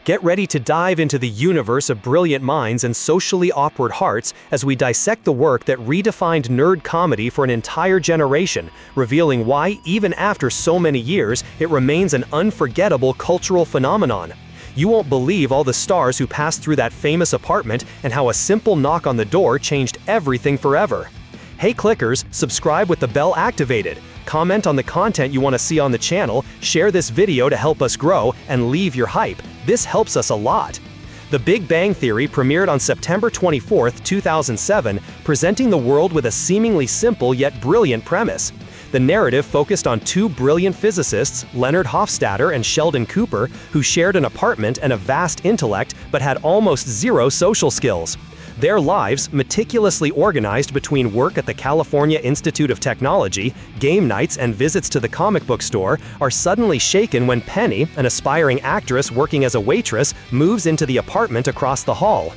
Get ready to dive into the universe of brilliant minds and socially awkward hearts as we dissect the work that redefined nerd comedy for an entire generation, revealing why, even after so many years, it remains an unforgettable cultural phenomenon. You won't believe all the stars who passed through that famous apartment and how a simple knock on the door changed everything forever. Hey clickers, subscribe with the bell activated. Comment on the content you want to see on the channel, share this video to help us grow, and leave your hype. This helps us a lot. The Big Bang Theory premiered on September 24, 2007, presenting the world with a seemingly simple yet brilliant premise. The narrative focused on two brilliant physicists, Leonard Hofstadter and Sheldon Cooper, who shared an apartment and a vast intellect but had almost zero social skills. Their lives, meticulously organized between work at the California Institute of Technology, game nights, and visits to the comic book store, are suddenly shaken when Penny, an aspiring actress working as a waitress, moves into the apartment across the hall.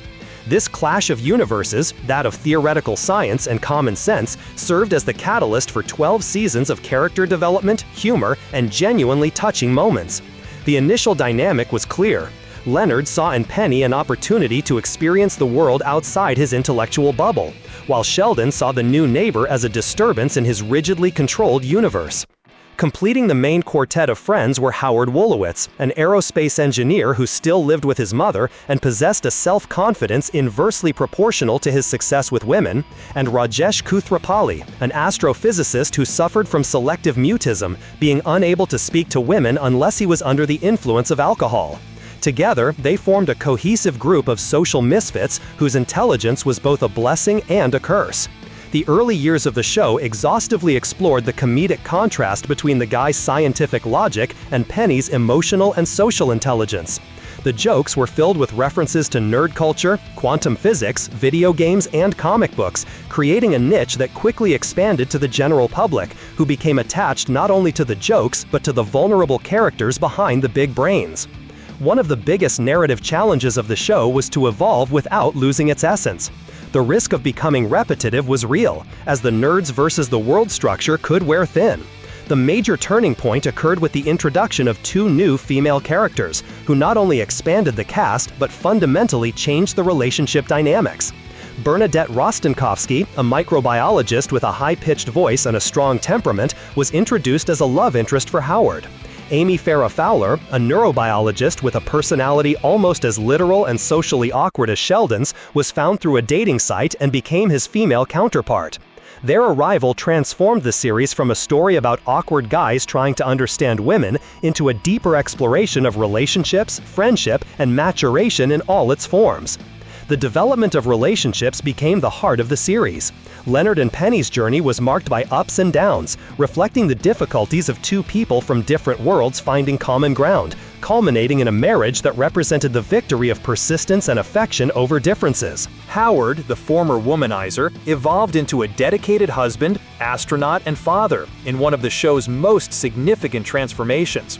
This clash of universes, that of theoretical science and common sense, served as the catalyst for 12 seasons of character development, humor, and genuinely touching moments. The initial dynamic was clear. Leonard saw in Penny an opportunity to experience the world outside his intellectual bubble, while Sheldon saw the new neighbor as a disturbance in his rigidly controlled universe. Completing the main quartet of friends were Howard Wolowitz, an aerospace engineer who still lived with his mother and possessed a self-confidence inversely proportional to his success with women, and Rajesh Kuthrapalli, an astrophysicist who suffered from selective mutism, being unable to speak to women unless he was under the influence of alcohol. Together, they formed a cohesive group of social misfits whose intelligence was both a blessing and a curse. The early years of the show exhaustively explored the comedic contrast between the guy's scientific logic and Penny's emotional and social intelligence. The jokes were filled with references to nerd culture, quantum physics, video games, and comic books, creating a niche that quickly expanded to the general public, who became attached not only to the jokes but to the vulnerable characters behind the big brains. One of the biggest narrative challenges of the show was to evolve without losing its essence. The risk of becoming repetitive was real, as the nerds versus the world structure could wear thin. The major turning point occurred with the introduction of two new female characters, who not only expanded the cast but fundamentally changed the relationship dynamics. Bernadette Rostenkovsky, a microbiologist with a high-pitched voice and a strong temperament, was introduced as a love interest for Howard. Amy Farrah Fowler, a neurobiologist with a personality almost as literal and socially awkward as Sheldon's, was found through a dating site and became his female counterpart. Their arrival transformed the series from a story about awkward guys trying to understand women into a deeper exploration of relationships, friendship, and maturation in all its forms. The development of relationships became the heart of the series. Leonard and Penny's journey was marked by ups and downs, reflecting the difficulties of two people from different worlds finding common ground, culminating in a marriage that represented the victory of persistence and affection over differences. Howard, the former womanizer, evolved into a dedicated husband, astronaut, and father in one of the show's most significant transformations.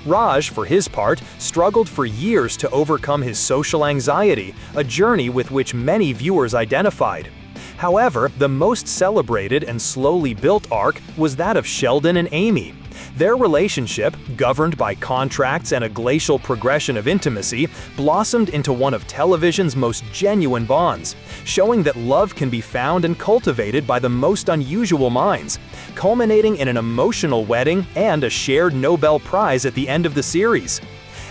Raj, for his part, struggled for years to overcome his social anxiety, a journey with which many viewers identified. However, the most celebrated and slowly built arc was that of Sheldon and Amy. Their relationship, governed by contracts and a glacial progression of intimacy, blossomed into one of television's most genuine bonds, showing that love can be found and cultivated by the most unusual minds, culminating in an emotional wedding and a shared Nobel Prize at the end of the series.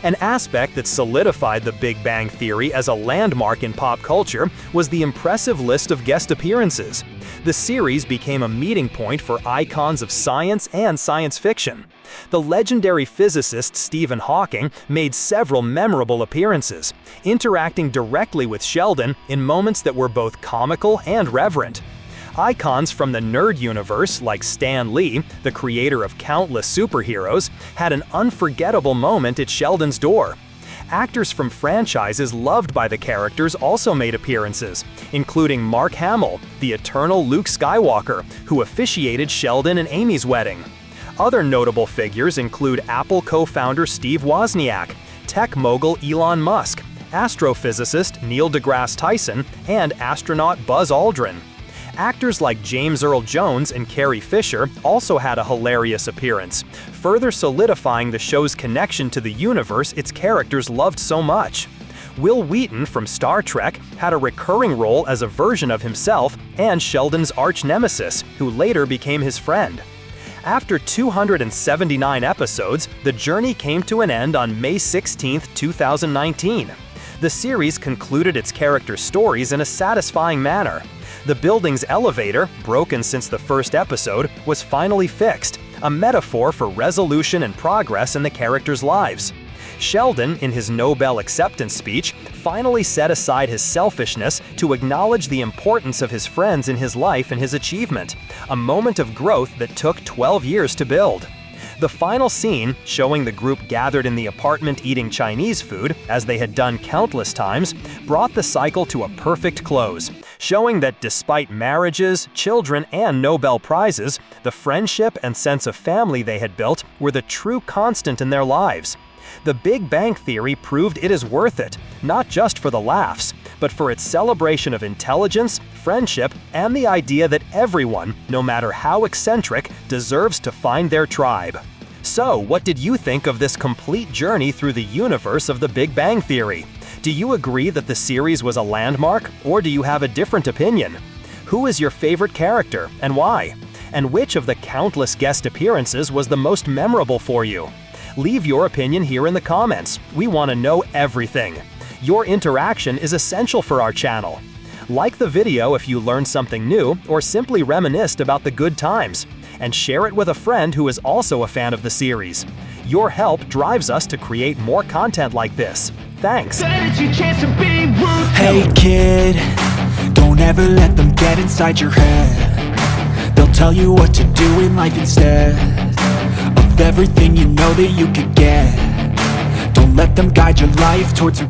An aspect that solidified The Big Bang Theory as a landmark in pop culture was the impressive list of guest appearances. The series became a meeting point for icons of science and science fiction. The legendary physicist Stephen Hawking made several memorable appearances, interacting directly with Sheldon in moments that were both comical and reverent. Icons from the nerd universe like Stan Lee, the creator of countless superheroes, had an unforgettable moment at Sheldon's door. Actors from franchises loved by the characters also made appearances, including Mark Hamill, the eternal Luke Skywalker, who officiated Sheldon and Amy's wedding. Other notable figures include Apple co-founder Steve Wozniak, tech mogul Elon Musk, astrophysicist Neil deGrasse Tyson, and astronaut Buzz Aldrin. Actors like James Earl Jones and Carrie Fisher also had a hilarious appearance, further solidifying the show's connection to the universe its characters loved so much. Wil Wheaton from Star Trek had a recurring role as a version of himself and Sheldon's arch-nemesis, who later became his friend. After 279 episodes, the journey came to an end on May 16, 2019. The series concluded its characters' stories in a satisfying manner. The building's elevator, broken since the first episode, was finally fixed, a metaphor for resolution and progress in the characters' lives. Sheldon, in his Nobel acceptance speech, finally set aside his selfishness to acknowledge the importance of his friends in his life and his achievement, a moment of growth that took 12 years to build. The final scene, showing the group gathered in the apartment eating Chinese food, as they had done countless times, brought the cycle to a perfect close, showing that despite marriages, children, and Nobel Prizes, the friendship and sense of family they had built were the true constant in their lives. The Big Bang Theory proved it is worth it, not just for the laughs, but for its celebration of intelligence, friendship, and the idea that everyone, no matter how eccentric, deserves to find their tribe. So, what did you think of this complete journey through the universe of The Big Bang Theory? Do you agree that the series was a landmark, or do you have a different opinion? Who is your favorite character, and why? And which of the countless guest appearances was the most memorable for you? Leave your opinion here in the comments. We want to know everything. Your interaction is essential for our channel. Like the video if you learned something new or simply reminisced about the good times, and share it with a friend who is also a fan of the series. Your help drives us to create more content like this. Thanks. Hey kid, don't ever let them get inside your head. They'll tell you what to do in life instead of everything you know that you could get. Don't let them guide your life towards regret.